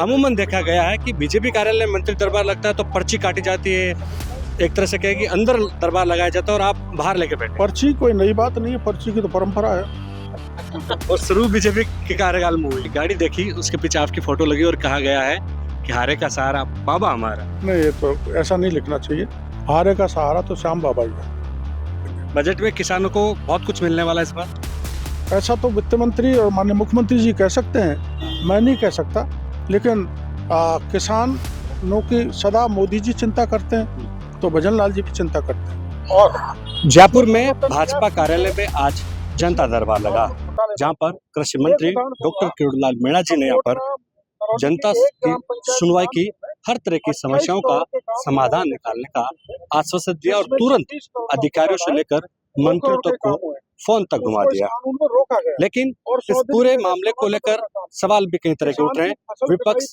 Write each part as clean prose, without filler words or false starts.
अमूमन देखा गया है कि बीजेपी कार्यालय में मंत्री दरबार लगता है तो पर्ची काटी जाती है, एक तरह से कहे कि अंदर दरबार लगाया जाता है और आप बाहर लेके बैठे। पर्ची कोई नई बात नहीं है, पर्ची की तो परंपरा है। और शुरू बीजेपी के कार्यकाल में हुई, गाड़ी देखी उसके पीछे आपकी फोटो लगी और कहा गया है कि हारे का सहारा बाबा हमारा। नहीं, ये तो ऐसा नहीं लिखना चाहिए। हारे का सहारा तो श्याम बाबा ही है। बजट में किसानों को बहुत कुछ मिलने वाला है इस बार। ऐसा तो वित्त मंत्री और माननीय मुख्यमंत्री जी कह सकते हैं, मैं नहीं कह सकता। लेकिन किसानों की सदा मोदी जी चिंता करते हैं तो भजन लाल जी भी चिंता करते हैं। और जयपुर में भाजपा कार्यालय में आज जनता दरबार लगा, जहां पर कृषि मंत्री डॉक्टर किरोड़ीलाल मीणा जी ने यहाँ पर जनता की सुनवाई की, हर तरह की समस्याओं का समाधान निकालने का आश्वासन दिया और तुरंत अधिकारियों से लेकर मंत्रियों तक को फोन तक घुमा दिया। लेकिन इस पूरे मामले को लेकर सवाल भी कई तरह के उठ रहे हैं। विपक्ष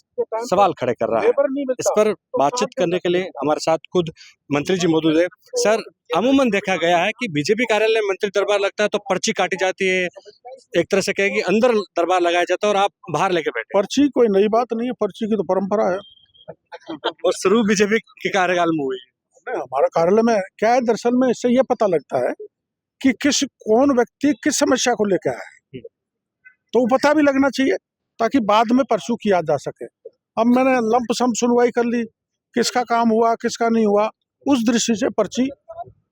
सवाल खड़े कर रहा है। इस पर बातचीत करने के लिए हमारे साथ खुद मंत्री जी मौजूद है। सर, अमूमन देखा गया है कि बीजेपी कार्यालय में मंत्री दरबार लगता है तो पर्ची काटी जाती है, एक तरह से कहे कि अंदर दरबार लगाया जाता है और आप बाहर लेके बैठे। पर्ची कोई नई बात नहीं है, पर्ची की तो परंपरा है। और शुरू बीजेपी के कार्यकाल में हुई। नहीं, हमारे कार्यालय में क्या है, दरअसल में इससे यह पता लगता है कि कौन व्यक्ति किस समस्या को लेकर आया है, तो वो पता भी लगना चाहिए ताकि बाद में परसू किया जा सके। अब मैंने लंप सम सुनवाई कर ली, किसका काम हुआ किसका नहीं हुआ, उस दृष्टि से पर्ची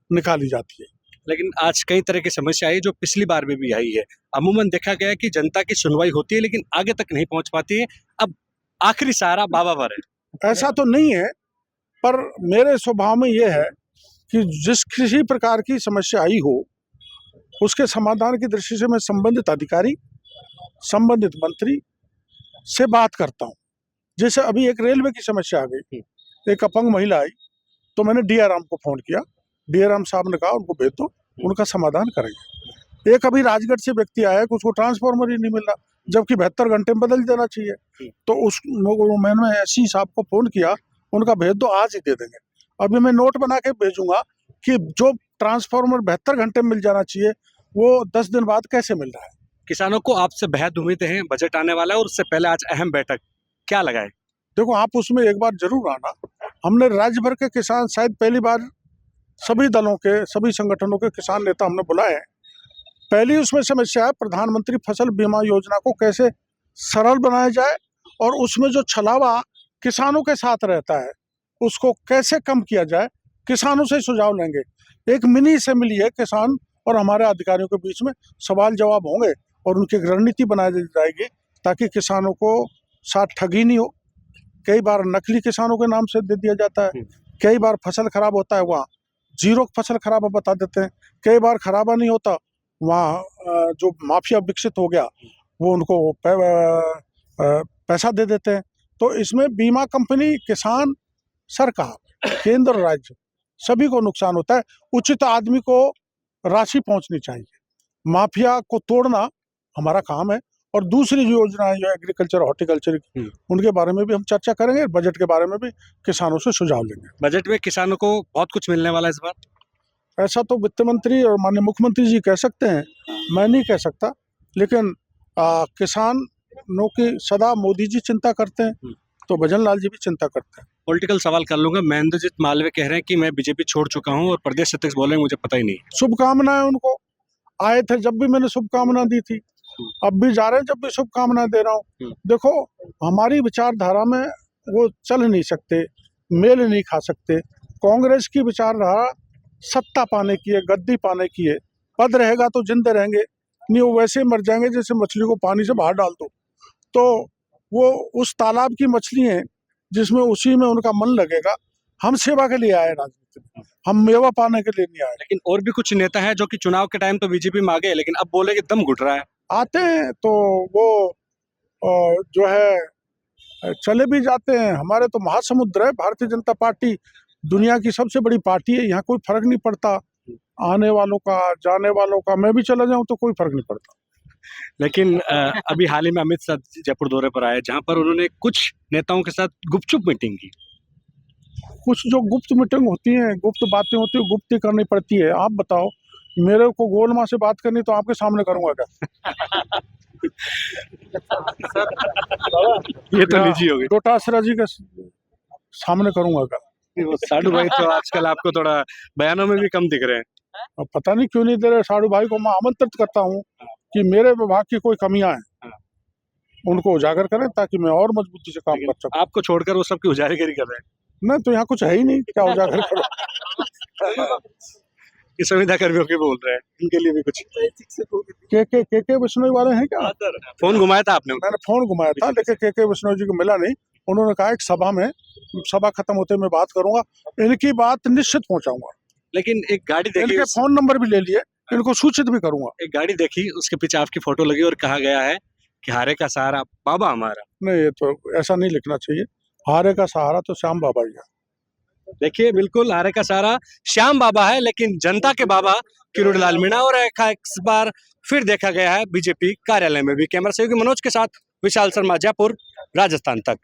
निकाली जाती है। लेकिन आज कई तरह की समस्या आई जो पिछली बार में भी आई है। अमूमन देखा गया है कि जनता की सुनवाई होती है लेकिन आगे तक नहीं पहुंच पाती है। अब आखिरी सहारा बाबा पर है। ऐसा तो नहीं है, पर मेरे स्वभाव में यह है कि जिस किसी प्रकार की समस्या आई हो उसके समाधान की दृष्टि से मैं संबंधित अधिकारी, संबंधित मंत्री से बात करता हूँ। जैसे अभी एक रेलवे की समस्या आ गई, एक अपंग महिला आई तो मैंने डीआरएम को फोन किया, डीआरएम साहब ने कहा उनको भेज दो, उनका समाधान करेंगे। एक अभी राजगढ़ से व्यक्ति आया कि उसको ट्रांसफार्मर ही नहीं मिल रहा, जबकि 72 घंटे में बदल देना चाहिए। तो उस मैंने एससी साहब को फोन किया, उनका भेज दो, आज ही दे देंगे। अभी मैं नोट बना के भेजूंगा कि जो ट्रांसफार्मर 72 घंटे में मिल जाना चाहिए वो 10 दिन बाद कैसे मिल रहा है। किसानों को आपसे बेहद उम्मीदें हैं, बजट आने वाला है और उससे पहले आज अहम बैठक, क्या लगाए? देखो, आप उसमें एक बार जरूर आना। हमने राज्य भर के किसान, शायद पहली बार सभी दलों के, सभी संगठनों के किसान नेता हमने बुलाए हैं। पहली उसमें समस्या है प्रधानमंत्री फसल बीमा योजना को कैसे सरल बनाया जाए और उसमें जो छलावा किसानों के साथ रहता है उसको कैसे कम किया जाए। किसानों से सुझाव लेंगे। एक मिनी असेंबली है किसान और हमारे अधिकारियों के बीच में, सवाल जवाब होंगे और उनकी रणनीति बनाई जाएगी ताकि किसानों को साथ ठगी नहीं हो। कई बार नकली किसानों के नाम से दे दिया जाता है, कई बार फसल खराब होता है वहाँ जीरो फसल खराबा बता देते हैं, कई बार खराबा नहीं होता वहाँ जो माफिया विकसित हो गया वो उनको पैसा दे देते हैं। तो इसमें बीमा कंपनी, किसान, सरकार, केंद्र, राज्य सभी को नुकसान होता है। उचित आदमी को राशि पहुंचनी चाहिए, माफिया को तोड़ना हमारा काम है। और दूसरी योजना है जो एग्रीकल्चर हॉर्टिकल्चर की, उनके बारे में भी हम चर्चा करेंगे, बजट के बारे में भी किसानों से सुझाव लेंगे। बजट में किसानों को बहुत कुछ मिलने वाला है इस बार। ऐसा तो वित्त मंत्री और माननीय मुख्यमंत्री जी कह सकते हैं, मैं नहीं कह सकता। लेकिन किसानों की सदा मोदी जी चिंता करते हैं तो भजन लाल जी भी चिंता करते हैं। पॉलिटिकल सवाल कर लूंगा। महेंद्रजीत मालवीय कह रहे हैं कि मैं बीजेपी छोड़ चुका हूं और प्रदेश अध्यक्ष बोले मुझे पता ही नहीं। शुभकामनाएं उनको, आए थे जब भी मैंने शुभकामना दी थी, अब भी जा रहे हैं जब भी शुभकामनाएं दे रहा हूँ। देखो, हमारी विचारधारा में वो चल नहीं सकते, मेल नहीं खा सकते। कांग्रेस की विचारधारा सत्ता पाने की है, गद्दी पाने की है। पद रहेगा तो जिंदे रहेंगे, नहीं वो वैसे ही मर जाएंगे जैसे मछली को पानी से बाहर डाल दो। तो वो उस तालाब की मछली है जिसमें उसी में उनका मन लगेगा। हम सेवा के लिए आए राजनीति में, हम मेवा पाने के लिए नहीं आए। लेकिन और भी कुछ नेता है जो कि चुनाव के टाइम तो बीजेपी में आ गए लेकिन अब बोले कि दम घुट रहा है। आते हैं तो वो जो है चले भी जाते हैं। हमारे तो महासमुद्र है भारतीय जनता पार्टी, दुनिया की सबसे बड़ी पार्टी है। यहाँ कोई फर्क नहीं पड़ता, आने वालों का, जाने वालों का। मैं भी चला जाऊं तो कोई फर्क नहीं पड़ता। लेकिन अभी हाल ही में अमित शाह जयपुर दौरे पर आए, जहां पर उन्होंने कुछ नेताओं के साथ गुपचुप मीटिंग की। कुछ जो गुप्त मीटिंग होती है, गुप्त बातें होती है, गुप्त ही करनी पड़ती है। आप बताओ, मेरे को गोलमाल से बात करनी तो आपके सामने करूंगा क्या? ये तो निजी हो गई। डोटासरा जी के सामने करूंगा क्या? वो साडू भाई तो आजकल आपको थोड़ा बयानों में भी कम दिख रहे हैं। अब पता नहीं क्यों नहीं दे रहे साड़ू भाई को। मैं आमंत्रित करता हूँ कि मेरे विभाग की कोई कमियां हैं उनको उजागर करें ताकि मैं और मजबूती से काम कर सकूं। आपको छोड़कर वो सबकी उजागरी कर रहे हैं। नहीं तो यहाँ कुछ है ही नहीं, क्या उजागर करो। ये संविदा कर्मियों के बोल रहे हैं, इनके लिए भी कुछ के बिश्नोई वाले हैं क्या? फोन घुमाया था आपने? मैंने फोन घुमाया था लेकिन के बिश्नोई जी को मिला नहीं। उन्होंने कहा एक सभा में, सभा खत्म होते मैं बात करूंगा, इनकी बात निश्चित पहुंचाऊंगा। लेकिन एक गाड़ी देखी, इनके फोन नंबर भी ले लिए, इनको सूचित भी करूंगा। एक गाड़ी देखी, उसके पीछे आपकी फोटो लगी और कहा गया है कि हारे का सहारा बाबा हमारा। नहीं, ये तो ऐसा नहीं लिखना चाहिए। हारे का सहारा तो श्याम बाबा ही है। देखिए, बिल्कुल हारे का सहारा श्याम बाबा है, लेकिन जनता के बाबा किरोड़ीलाल मीणा। और एक बार फिर देखा गया है बीजेपी कार्यालय में भी। कैमरा सहयोगी मनोज के साथ विशाल शर्मा, जयपुर, राजस्थान तक।